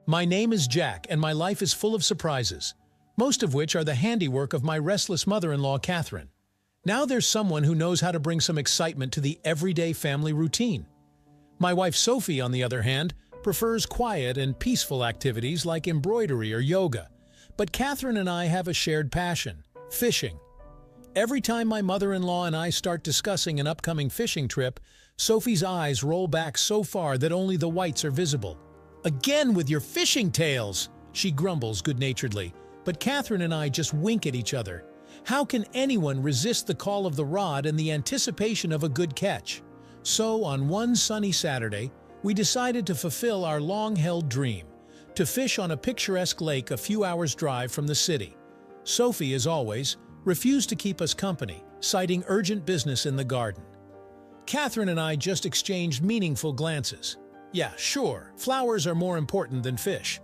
My name is Jack, and my life is full of surprises, most of which are the handiwork of my restless mother-in-law, Catherine. Now there's someone who knows how to bring some excitement to the everyday family routine. My wife Sophie, on the other hand, prefers quiet and peaceful activities like embroidery or yoga. But Catherine and I have a shared passion: fishing. Every time my mother-in-law and I start discussing an upcoming fishing trip, Sophie's eyes roll back so far that only the whites are visible. "Again with your fishing tales," she grumbles good-naturedly, but Catherine and I just wink at each other. How can anyone resist the call of the rod and the anticipation of a good catch? So, on one sunny Saturday, we decided to fulfill our long-held dream, to fish on a picturesque lake a few hours' drive from the city. Sophie, as always, refused to keep us company, citing urgent business in the garden. Catherine and I just exchanged meaningful glances. Yeah, sure, flowers are more important than fish.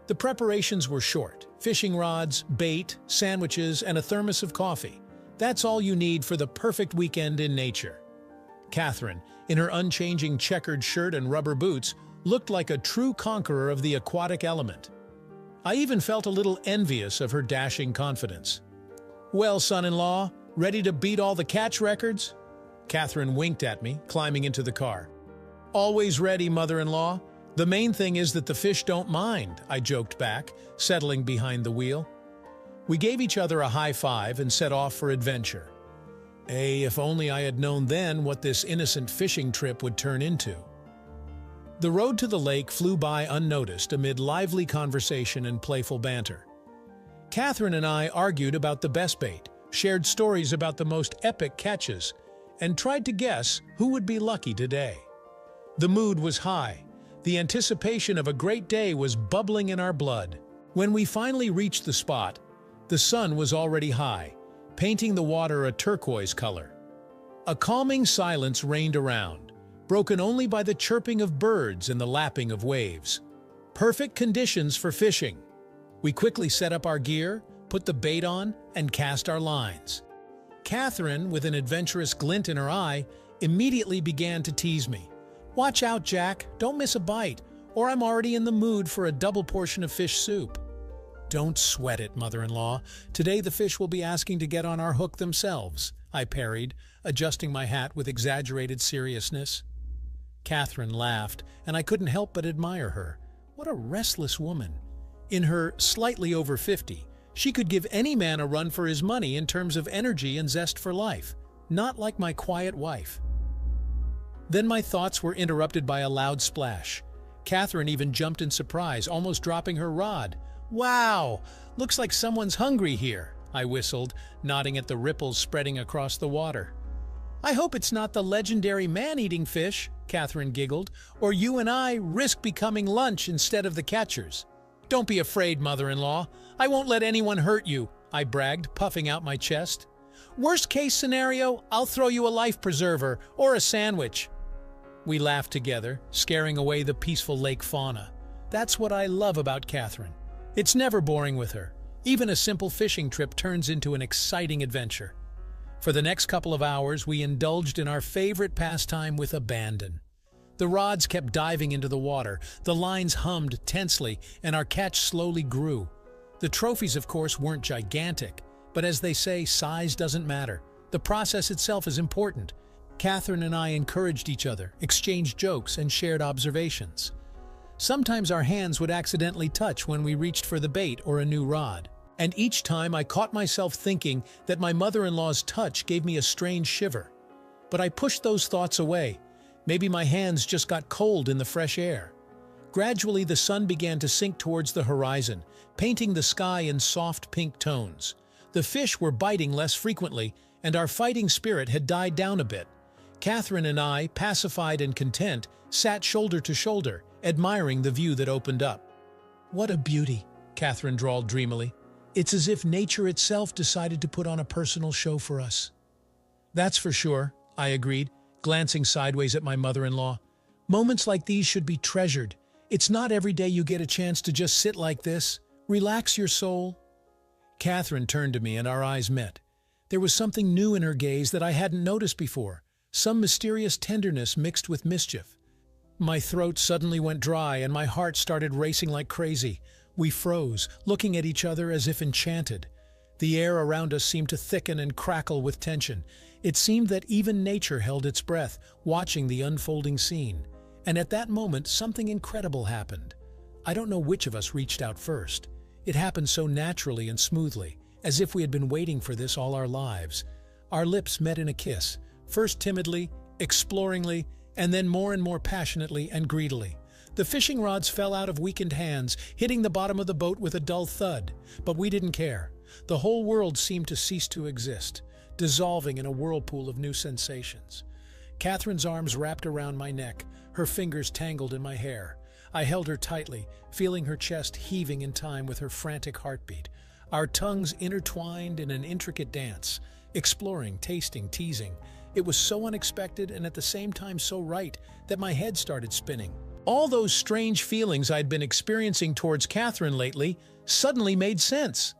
The preparations were short: fishing rods, bait, sandwiches, and a thermos of coffee. That's all you need for the perfect weekend in nature. Catherine, in her unchanging checkered shirt and rubber boots, looked like a true conqueror of the aquatic element. I even felt a little envious of her dashing confidence. "Well, son-in-law, ready to beat all the catch records?" Catherine winked at me, climbing into the car. "Always ready, mother-in-law. The main thing is that the fish don't mind," I joked back, settling behind the wheel. We gave each other a high five and set off for adventure. If only I had known then what this innocent fishing trip would turn into. The road to the lake flew by unnoticed amid lively conversation and playful banter. Catherine and I argued about the best bait, shared stories about the most epic catches, and tried to guess who would be lucky today. The mood was high. The anticipation of a great day was bubbling in our blood. When we finally reached the spot, the sun was already high, painting the water a turquoise color. A calming silence reigned around, broken only by the chirping of birds and the lapping of waves. Perfect conditions for fishing. We quickly set up our gear, put the bait on, and cast our lines. Catherine, with an adventurous glint in her eye, immediately began to tease me. "Watch out, Jack, don't miss a bite, or I'm already in the mood for a double portion of fish soup." "Don't sweat it, mother-in-law. Today the fish will be asking to get on our hook themselves," I parried, adjusting my hat with exaggerated seriousness. Catherine laughed, and I couldn't help but admire her. What a restless woman. In her slightly over 50, she could give any man a run for his money in terms of energy and zest for life, not like my quiet wife. Then my thoughts were interrupted by a loud splash. Catherine even jumped in surprise, almost dropping her rod. "Wow! Looks like someone's hungry here," I whistled, nodding at the ripples spreading across the water. "I hope it's not the legendary man-eating fish," Catherine giggled, "or you and I risk becoming lunch instead of the catchers." "Don't be afraid, mother-in-law. I won't let anyone hurt you," I bragged, puffing out my chest. "Worst case scenario, I'll throw you a life preserver or a sandwich." We laughed together, scaring away the peaceful lake fauna. That's what I love about Catherine. It's never boring with her. Even a simple fishing trip turns into an exciting adventure. For the next couple of hours, we indulged in our favorite pastime with abandon. The rods kept diving into the water, the lines hummed tensely, and our catch slowly grew. The trophies, of course, weren't gigantic, but as they say, size doesn't matter. The process itself is important. Catherine and I encouraged each other, exchanged jokes, and shared observations. Sometimes our hands would accidentally touch when we reached for the bait or a new rod. And each time I caught myself thinking that my mother-in-law's touch gave me a strange shiver. But I pushed those thoughts away. Maybe my hands just got cold in the fresh air. Gradually, the sun began to sink towards the horizon, painting the sky in soft pink tones. The fish were biting less frequently, and our fighting spirit had died down a bit. Catherine and I, pacified and content, sat shoulder to shoulder, admiring the view that opened up. "What a beauty," Catherine drawled dreamily. "It's as if nature itself decided to put on a personal show for us." "That's for sure," I agreed, glancing sideways at my mother-in-law. "Moments like these should be treasured. It's not every day you get a chance to just sit like this. Relax your soul." Catherine turned to me and our eyes met. There was something new in her gaze that I hadn't noticed before, some mysterious tenderness mixed with mischief. My throat suddenly went dry and my heart started racing like crazy. We froze, looking at each other as if enchanted. The air around us seemed to thicken and crackle with tension. It seemed that even nature held its breath, watching the unfolding scene. And at that moment, something incredible happened. I don't know which of us reached out first. It happened so naturally and smoothly, as if we had been waiting for this all our lives. Our lips met in a kiss, first timidly, exploringly, and then more and more passionately and greedily. The fishing rods fell out of weakened hands, hitting the bottom of the boat with a dull thud. But we didn't care. The whole world seemed to cease to exist, dissolving in a whirlpool of new sensations. Catherine's arms wrapped around my neck, her fingers tangled in my hair. I held her tightly, feeling her chest heaving in time with her frantic heartbeat. Our tongues intertwined in an intricate dance, exploring, tasting, teasing. It was so unexpected and at the same time so right that my head started spinning. All those strange feelings I'd been experiencing towards Catherine lately suddenly made sense.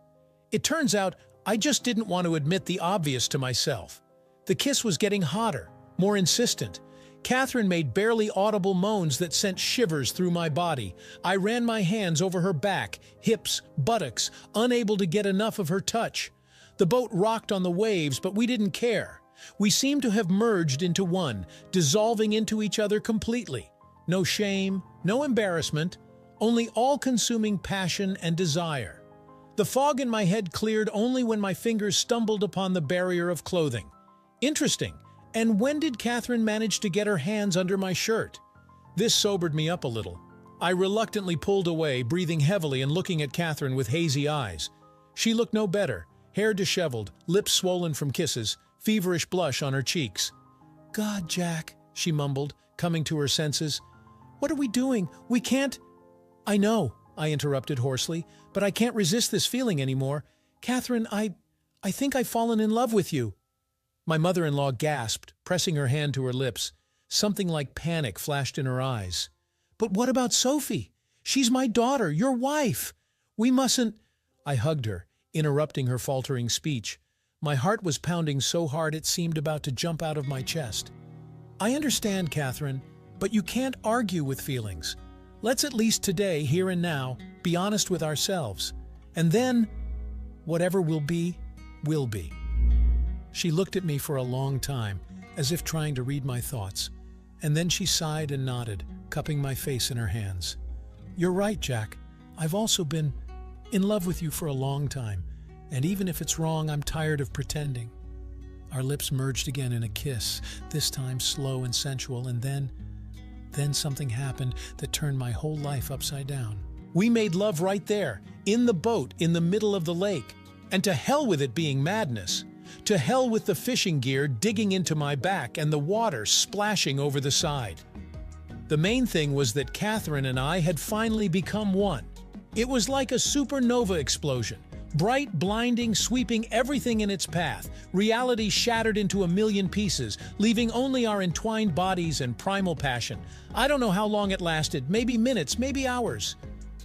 It turns out I just didn't want to admit the obvious to myself. The kiss was getting hotter, more insistent. Catherine made barely audible moans that sent shivers through my body. I ran my hands over her back, hips, buttocks, unable to get enough of her touch. The boat rocked on the waves, but we didn't care. We seemed to have merged into one, dissolving into each other completely. No shame, no embarrassment, only all-consuming passion and desire. The fog in my head cleared only when my fingers stumbled upon the barrier of clothing. Interesting. And when did Catherine manage to get her hands under my shirt? This sobered me up a little. I reluctantly pulled away, breathing heavily and looking at Catherine with hazy eyes. She looked no better, hair disheveled, lips swollen from kisses, feverish blush on her cheeks. "God, Jack," she mumbled, coming to her senses. "What are we doing? We can't—" "I know," I interrupted hoarsely, "but I can't resist this feeling anymore. Catherine, I think I've fallen in love with you." My mother-in-law gasped, pressing her hand to her lips. Something like panic flashed in her eyes. "But what about Sophie? She's my daughter, your wife. We mustn't—" I hugged her, interrupting her faltering speech. My heart was pounding so hard it seemed about to jump out of my chest. "I understand, Catherine, but you can't argue with feelings. Let's at least today, here and now, be honest with ourselves. And then, whatever will be, will be." She looked at me for a long time, as if trying to read my thoughts, and then she sighed and nodded, cupping my face in her hands. "You're right, Jack. I've also been in love with you for a long time, and even if it's wrong, I'm tired of pretending." Our lips merged again in a kiss, this time slow and sensual, and then something happened that turned my whole life upside down. We made love right there, in the boat, in the middle of the lake. And to hell with it being madness. To hell with the fishing gear digging into my back and the water splashing over the side. The main thing was that Catherine and I had finally become one. It was like a supernova explosion. Bright, blinding, sweeping everything in its path. Reality shattered into a million pieces, leaving only our entwined bodies and primal passion. I don't know how long it lasted, maybe minutes, maybe hours.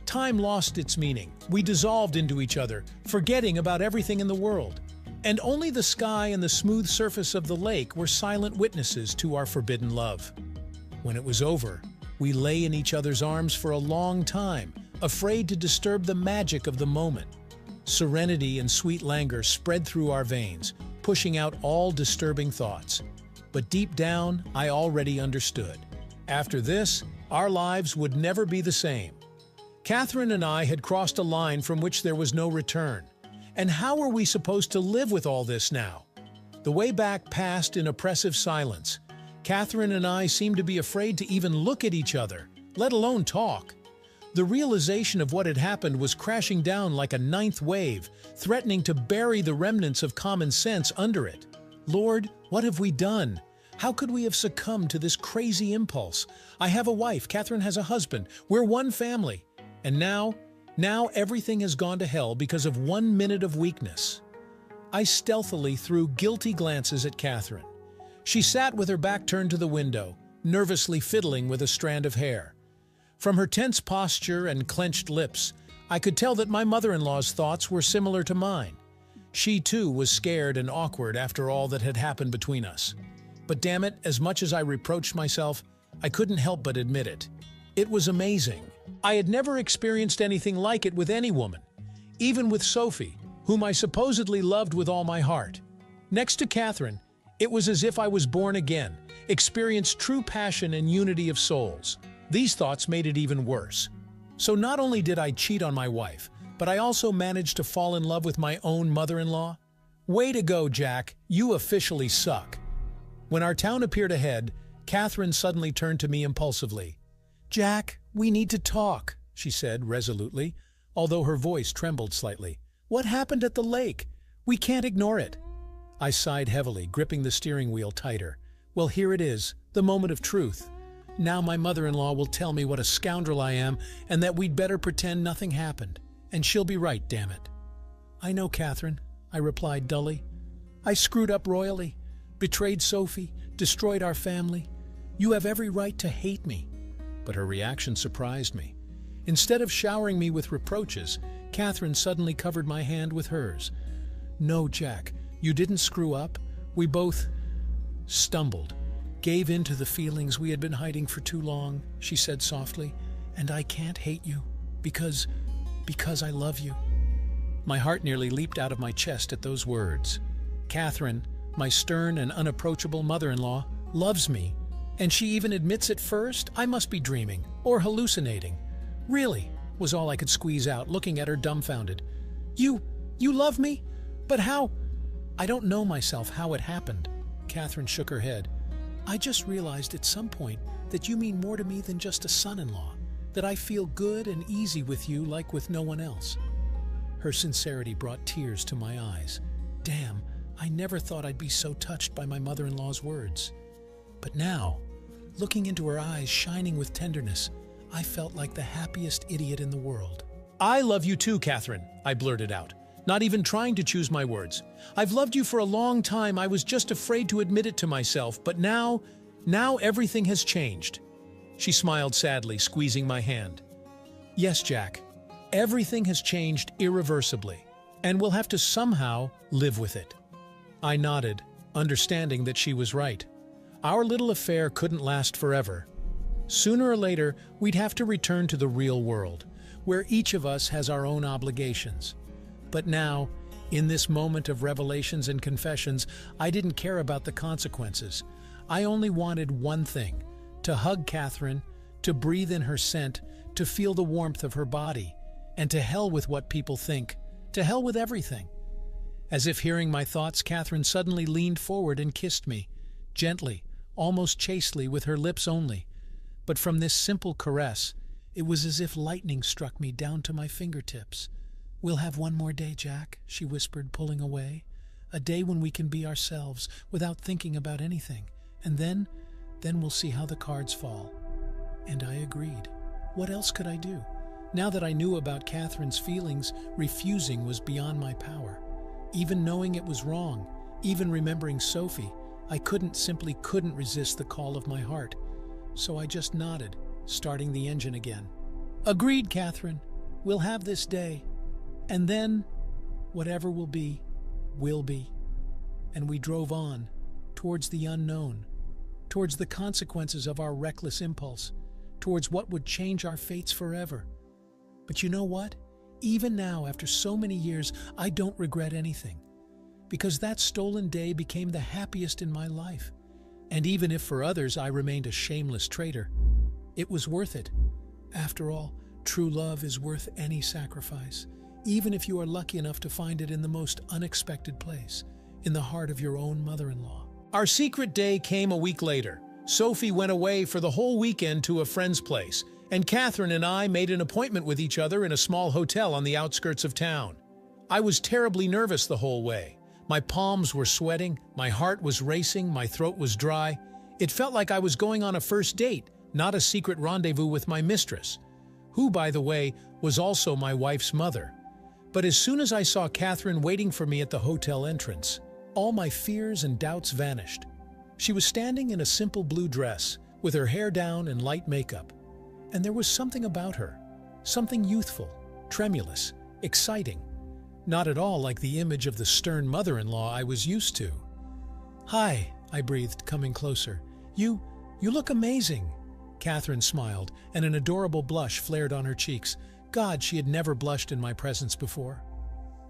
Time lost its meaning. We dissolved into each other, forgetting about everything in the world. And only the sky and the smooth surface of the lake were silent witnesses to our forbidden love. When it was over, we lay in each other's arms for a long time, afraid to disturb the magic of the moment. Serenity and sweet languor spread through our veins, pushing out all disturbing thoughts. But deep down, I already understood. After this, our lives would never be the same. Catherine and I had crossed a line from which there was no return. And how were we supposed to live with all this now? The way back passed in oppressive silence. Catherine and I seemed to be afraid to even look at each other, let alone talk. The realization of what had happened was crashing down like a ninth wave, threatening to bury the remnants of common sense under it. Lord, what have we done? How could we have succumbed to this crazy impulse? I have a wife, Catherine has a husband, we're one family. And now everything has gone to hell because of 1 minute of weakness. I stealthily threw guilty glances at Catherine. She sat with her back turned to the window, nervously fiddling with a strand of hair. From her tense posture and clenched lips, I could tell that my mother-in-law's thoughts were similar to mine. She too was scared and awkward after all that had happened between us. But damn it, as much as I reproached myself, I couldn't help but admit it. It was amazing. I had never experienced anything like it with any woman, even with Sophie, whom I supposedly loved with all my heart. Next to Catherine, it was as if I was born again, experienced true passion and unity of souls. These thoughts made it even worse. So not only did I cheat on my wife, but I also managed to fall in love with my own mother-in-law. Way to go, Jack. You officially suck. When our town appeared ahead, Catherine suddenly turned to me impulsively. "Jack, we need to talk," she said resolutely, although her voice trembled slightly. "What happened at the lake? We can't ignore it." I sighed heavily, gripping the steering wheel tighter. Well, here it is, the moment of truth. Now my mother-in-law will tell me what a scoundrel I am and that we'd better pretend nothing happened. And she'll be right, damn it. "I know, Catherine," I replied dully. "I screwed up royally, betrayed Sophie, destroyed our family. You have every right to hate me." But her reaction surprised me. Instead of showering me with reproaches, Catherine suddenly covered my hand with hers. "No, Jack, you didn't screw up. We both stumbled, gave in to the feelings we had been hiding for too long," she said softly. "And I can't hate you because I love you." My heart nearly leaped out of my chest at those words. Catherine, my stern and unapproachable mother-in-law, loves me, and she even admits it first? I must be dreaming or hallucinating. "Really?" was all I could squeeze out, looking at her dumbfounded. You love me? But how?" "I don't know myself how it happened." Catherine shook her head. "I just realized at some point that you mean more to me than just a son-in-law, that I feel good and easy with you like with no one else." Her sincerity brought tears to my eyes. Damn, I never thought I'd be so touched by my mother-in-law's words. But now, looking into her eyes shining with tenderness, I felt like the happiest idiot in the world. "I love you too, Catherine," I blurted out, not even trying to choose my words. "I've loved you for a long time. I was just afraid to admit it to myself, but now everything has changed." She smiled sadly, squeezing my hand. "Yes, Jack, everything has changed irreversibly, and we'll have to somehow live with it." I nodded, understanding that she was right. Our little affair couldn't last forever. Sooner or later, we'd have to return to the real world, where each of us has our own obligations. But now, in this moment of revelations and confessions, I didn't care about the consequences. I only wanted one thing: to hug Catherine, to breathe in her scent, to feel the warmth of her body, and to hell with what people think, to hell with everything. As if hearing my thoughts, Catherine suddenly leaned forward and kissed me, gently, almost chastely, with her lips only. But from this simple caress, it was as if lightning struck me down to my fingertips. "We'll have one more day, Jack," she whispered, pulling away. "A day when we can be ourselves, without thinking about anything. And then we'll see how the cards fall." And I agreed. What else could I do? Now that I knew about Catherine's feelings, refusing was beyond my power. Even knowing it was wrong, even remembering Sophie, I simply couldn't resist the call of my heart. So I just nodded, starting the engine again. "Agreed, Catherine. We'll have this day. And then, whatever will be, will be." And we drove on, towards the unknown, towards the consequences of our reckless impulse, towards what would change our fates forever. But you know what? Even now, after so many years, I don't regret anything. Because that stolen day became the happiest in my life. And even if for others I remained a shameless traitor, it was worth it. After all, true love is worth any sacrifice, even if you are lucky enough to find it in the most unexpected place, in the heart of your own mother-in-law. Our secret day came a week later. Sophie went away for the whole weekend to a friend's place, and Catherine and I made an appointment with each other in a small hotel on the outskirts of town. I was terribly nervous the whole way. My palms were sweating, my heart was racing, my throat was dry. It felt like I was going on a first date, not a secret rendezvous with my mistress, who, by the way, was also my wife's mother. But as soon as I saw Catherine waiting for me at the hotel entrance, all my fears and doubts vanished. She was standing in a simple blue dress, with her hair down and light makeup. And there was something about her, something youthful, tremulous, exciting. Not at all like the image of the stern mother-in-law I was used to. "Hi," I breathed, coming closer. You look amazing." Catherine smiled, and an adorable blush flared on her cheeks. God, she had never blushed in my presence before.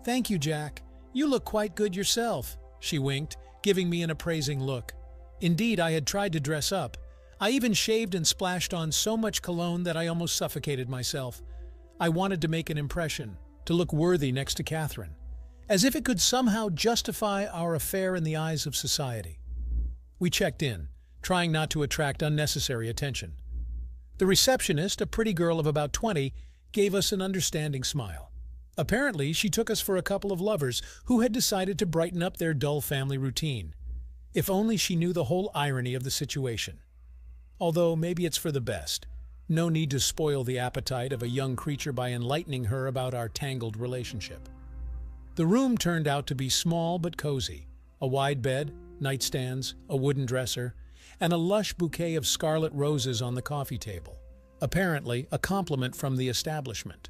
"Thank you, Jack. You look quite good yourself," she winked, giving me an appraising look. Indeed, I had tried to dress up. I even shaved and splashed on so much cologne that I almost suffocated myself. I wanted to make an impression, to look worthy next to Catherine, as if it could somehow justify our affair in the eyes of society. We checked in, trying not to attract unnecessary attention. The receptionist, a pretty girl of about 20, gave us an understanding smile. Apparently, she took us for a couple of lovers who had decided to brighten up their dull family routine. If only she knew the whole irony of the situation. Although maybe it's for the best. No need to spoil the appetite of a young creature by enlightening her about our tangled relationship. The room turned out to be small but cozy. A wide bed, nightstands, a wooden dresser, and a lush bouquet of scarlet roses on the coffee table. Apparently, a compliment from the establishment.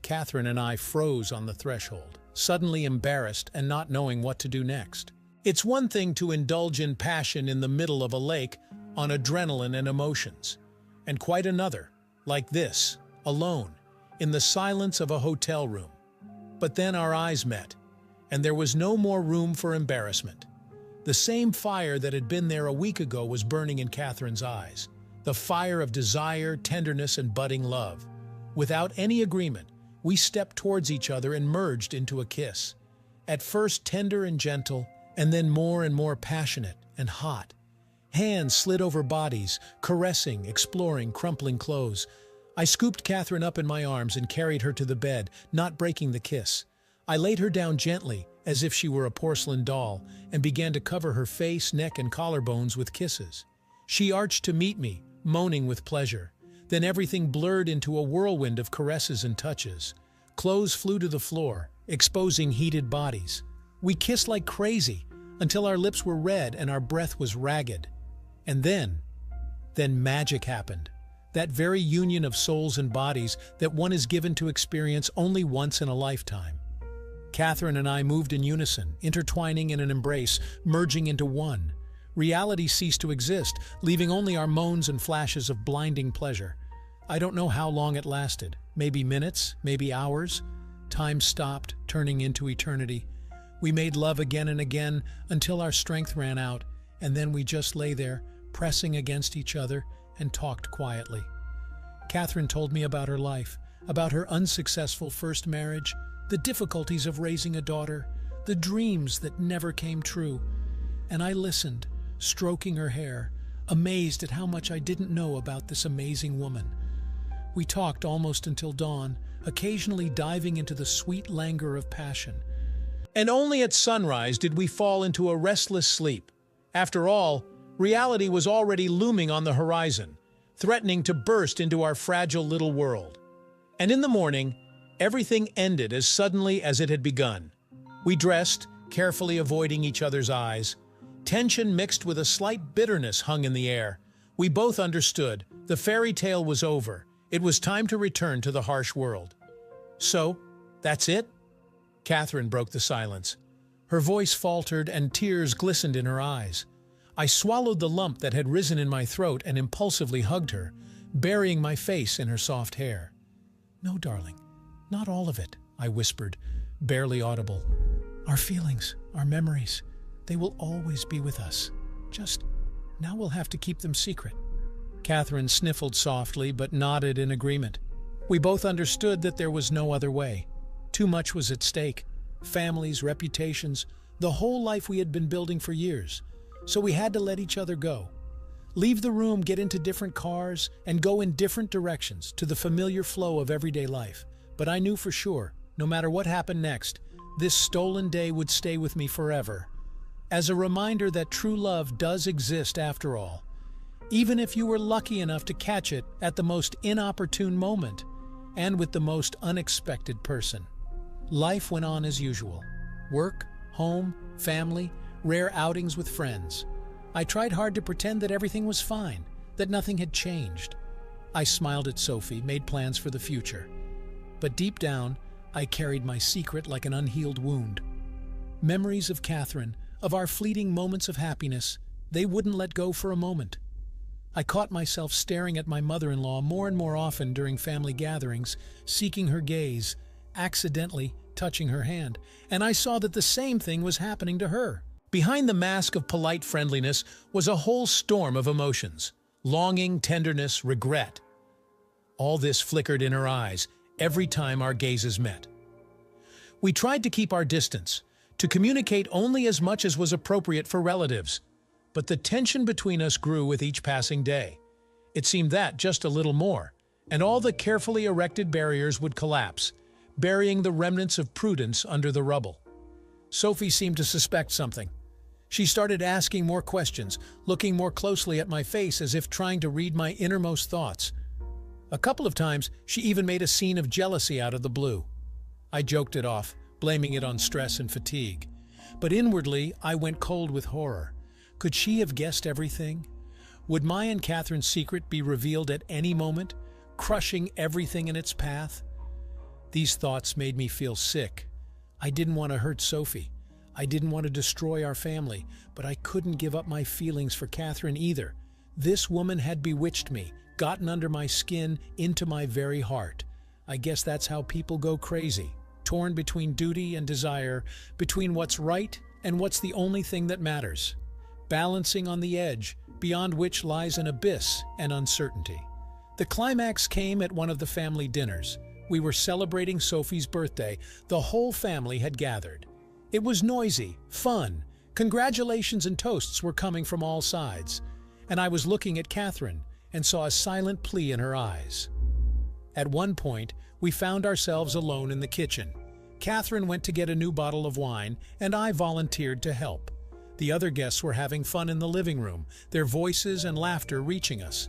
Catherine and I froze on the threshold, suddenly embarrassed and not knowing what to do next. It's one thing to indulge in passion in the middle of a lake on adrenaline and emotions, and quite another, like this, alone, in the silence of a hotel room. But then our eyes met, and there was no more room for embarrassment. The same fire that had been there a week ago was burning in Catherine's eyes, the fire of desire, tenderness, and budding love. Without any agreement, we stepped towards each other and merged into a kiss. At first tender and gentle, and then more and more passionate and hot. Hands slid over bodies, caressing, exploring, crumpling clothes. I scooped Catherine up in my arms and carried her to the bed, not breaking the kiss. I laid her down gently, as if she were a porcelain doll, and began to cover her face, neck, and collarbones with kisses. She arched to meet me, moaning with pleasure. Then everything blurred into a whirlwind of caresses and touches. Clothes flew to the floor, exposing heated bodies. We kissed like crazy, until our lips were red and our breath was ragged. And then magic happened. That very union of souls and bodies that one is given to experience only once in a lifetime. Catherine and I moved in unison, intertwining in an embrace, merging into one. Reality ceased to exist, leaving only our moans and flashes of blinding pleasure. I don't know how long it lasted. Maybe minutes, maybe hours. Time stopped, turning into eternity. We made love again and again until our strength ran out, and then we just lay there, pressing against each other, and talked quietly. Catherine told me about her life, about her unsuccessful first marriage, the difficulties of raising a daughter, the dreams that never came true. And I listened, stroking her hair, amazed at how much I didn't know about this amazing woman. We talked almost until dawn, occasionally diving into the sweet languor of passion. And only at sunrise did we fall into a restless sleep. After all, reality was already looming on the horizon, threatening to burst into our fragile little world. And in the morning, everything ended as suddenly as it had begun. We dressed, carefully avoiding each other's eyes. Tension mixed with a slight bitterness hung in the air. We both understood. The fairy tale was over. It was time to return to the harsh world. "So, that's it?" Catherine broke the silence. Her voice faltered and tears glistened in her eyes. I swallowed the lump that had risen in my throat and impulsively hugged her, burying my face in her soft hair. "No, darling, not all of it," I whispered, barely audible. "Our feelings, our memories, they will always be with us. Just now we'll have to keep them secret." Catherine sniffled softly but nodded in agreement. We both understood that there was no other way. Too much was at stake. Families, reputations, the whole life we had been building for years. So we had to let each other go. Leave the room, get into different cars, and go in different directions to the familiar flow of everyday life. But I knew for sure, no matter what happened next, this stolen day would stay with me forever. As a reminder that true love does exist after all, even if you were lucky enough to catch it at the most inopportune moment and with the most unexpected person. Life went on as usual. Work, home, family, rare outings with friends. I tried hard to pretend that everything was fine, that nothing had changed. I smiled at Sophie, made plans for the future. But deep down, I carried my secret like an unhealed wound. Memories of Catherine, of our fleeting moments of happiness, they wouldn't let go for a moment. I caught myself staring at my mother-in-law more and more often during family gatherings, seeking her gaze, accidentally touching her hand, and I saw that the same thing was happening to her. Behind the mask of polite friendliness was a whole storm of emotions: longing, tenderness, regret. All this flickered in her eyes every time our gazes met. We tried to keep our distance, to communicate only as much as was appropriate for relatives, but the tension between us grew with each passing day. It seemed that just a little more, and all the carefully erected barriers would collapse, burying the remnants of prudence under the rubble. Sophie seemed to suspect something. She started asking more questions, looking more closely at my face as if trying to read my innermost thoughts. A couple of times, she even made a scene of jealousy out of the blue. I joked it off, blaming it on stress and fatigue. But inwardly, I went cold with horror. Could she have guessed everything? Would my and Catherine's secret be revealed at any moment, crushing everything in its path? These thoughts made me feel sick. I didn't want to hurt Sophie. I didn't want to destroy our family, but I couldn't give up my feelings for Catherine either. This woman had bewitched me, gotten under my skin, into my very heart. I guess that's how people go crazy, torn between duty and desire, between what's right and what's the only thing that matters, balancing on the edge, beyond which lies an abyss and uncertainty. The climax came at one of the family dinners. We were celebrating Sophie's birthday. The whole family had gathered. It was noisy, fun. Congratulations and toasts were coming from all sides. And I was looking at Catherine and saw a silent plea in her eyes. At one point, we found ourselves alone in the kitchen. Catherine went to get a new bottle of wine, and I volunteered to help. The other guests were having fun in the living room, their voices and laughter reaching us.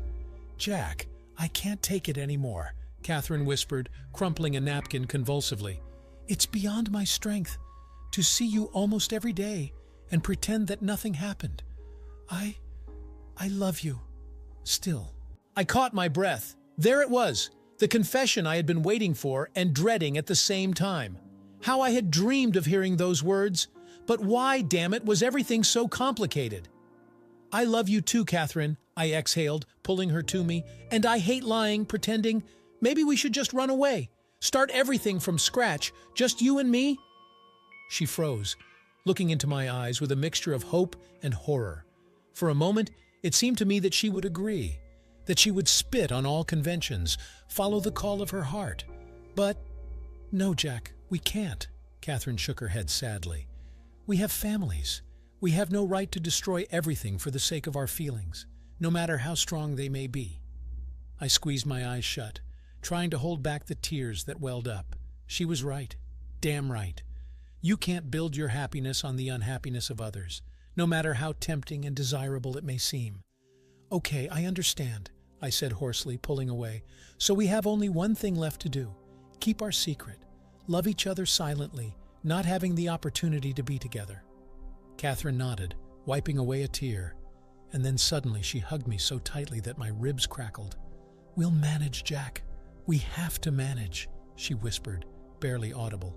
"Jack, I can't take it anymore," Catherine whispered, crumpling a napkin convulsively. "It's beyond my strength to see you almost every day and pretend that nothing happened. I love you. Still." I caught my breath. There it was, the confession I had been waiting for and dreading at the same time. How I had dreamed of hearing those words. But why, damn it, was everything so complicated? "I love you too, Catherine," I exhaled, pulling her to me. "And I hate lying, pretending. Maybe we should just run away. Start everything from scratch, just you and me?" She froze, looking into my eyes with a mixture of hope and horror. For a moment, it seemed to me that she would agree, that she would spit on all conventions, follow the call of her heart. But, "No, Jack, we can't," Catherine shook her head sadly. "We have families. We have no right to destroy everything for the sake of our feelings, no matter how strong they may be." I squeezed my eyes shut, trying to hold back the tears that welled up. She was right. Damn right. You can't build your happiness on the unhappiness of others, no matter how tempting and desirable it may seem. "Okay, I understand," I said hoarsely, pulling away. "So we have only one thing left to do. Keep our secret. Love each other silently, not having the opportunity to be together." Catherine nodded, wiping away a tear, and then suddenly she hugged me so tightly that my ribs crackled. "We'll manage, Jack. We have to manage," she whispered, barely audible.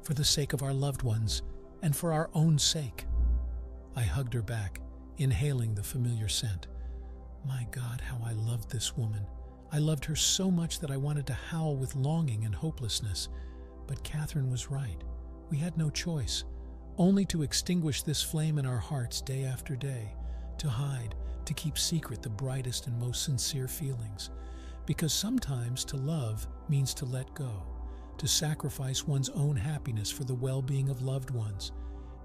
"For the sake of our loved ones, and for our own sake." I hugged her back, inhaling the familiar scent. My God, how I loved this woman. I loved her so much that I wanted to howl with longing and hopelessness. But Catherine was right. We had no choice, only to extinguish this flame in our hearts day after day, to hide, to keep secret the brightest and most sincere feelings. Because sometimes to love means to let go, to sacrifice one's own happiness for the well-being of loved ones.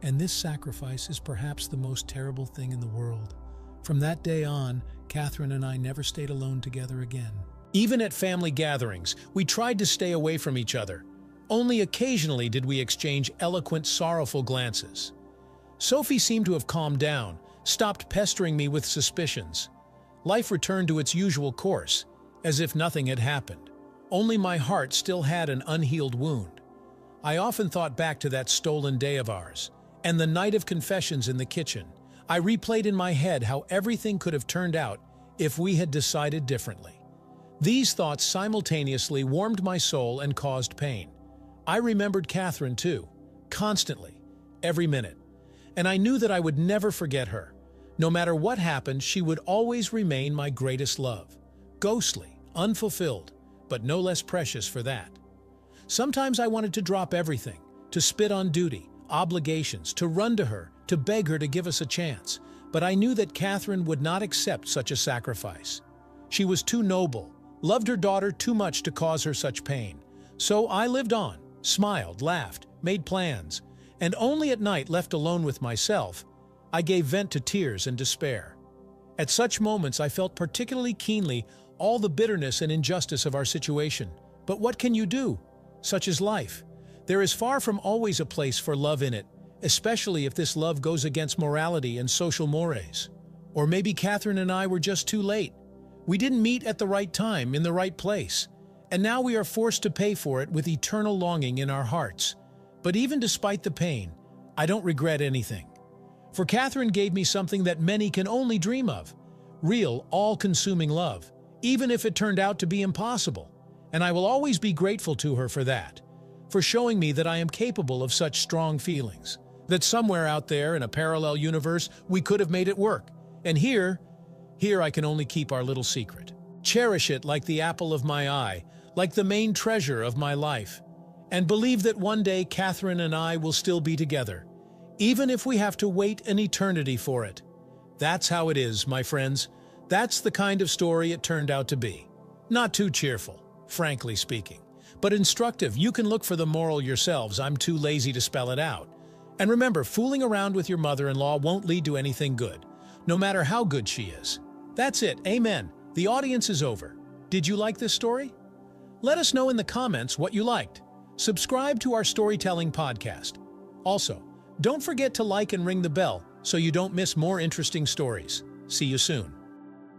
And this sacrifice is perhaps the most terrible thing in the world. From that day on, Catherine and I never stayed alone together again. Even at family gatherings, we tried to stay away from each other. Only occasionally did we exchange eloquent, sorrowful glances. Sophie seemed to have calmed down, stopped pestering me with suspicions. Life returned to its usual course, as if nothing had happened. Only my heart still had an unhealed wound. I often thought back to that stolen day of ours, and the night of confessions in the kitchen. I replayed in my head how everything could have turned out if we had decided differently. These thoughts simultaneously warmed my soul and caused pain. I remembered Catherine too, constantly, every minute. And I knew that I would never forget her. No matter what happened, she would always remain my greatest love. Ghostly, unfulfilled, but no less precious for that. Sometimes I wanted to drop everything, to spit on duty, obligations, to run to her, to beg her to give us a chance. But I knew that Catherine would not accept such a sacrifice. She was too noble, loved her daughter too much to cause her such pain. So I lived on, smiled, laughed, made plans, and only at night, left alone with myself, I gave vent to tears and despair. At such moments I felt particularly keenly all the bitterness and injustice of our situation. But what can you do? Such is life. There is far from always a place for love in it, especially if this love goes against morality and social mores. Or maybe Catherine and I were just too late. We didn't meet at the right time, in the right place, and now we are forced to pay for it with eternal longing in our hearts. But even despite the pain, I don't regret anything. For Catherine gave me something that many can only dream of: real, all-consuming love, even if it turned out to be impossible. And I will always be grateful to her for that, for showing me that I am capable of such strong feelings, that somewhere out there in a parallel universe we could have made it work. And here I can only keep our little secret. Cherish it like the apple of my eye, like the main treasure of my life, and believe that one day Catherine and I will still be together, even if we have to wait an eternity for it. That's how it is, my friends. That's the kind of story it turned out to be. Not too cheerful, frankly speaking, but instructive. You can look for the moral yourselves. I'm too lazy to spell it out. And remember, fooling around with your mother-in-law won't lead to anything good, no matter how good she is. That's it. Amen. The audience is over. Did you like this story? Let us know in the comments what you liked. Subscribe to our storytelling podcast. Also, don't forget to like and ring the bell so you don't miss more interesting stories. See you soon.